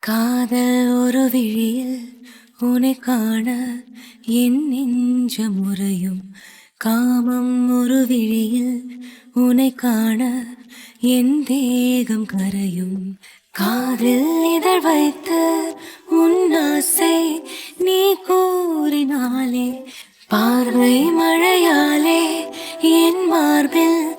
காதல் ஒரு விழியில் உன்னை காண என் நெஞ்சம் உறையும். காமம் ஒரு விழியில் உன்னை காண என் தேகம் கரையும். காதில் இதழ் வைத்து உன் ஆசை நீ கூறினாலே பார்வை மழையாலே என் மார்பில்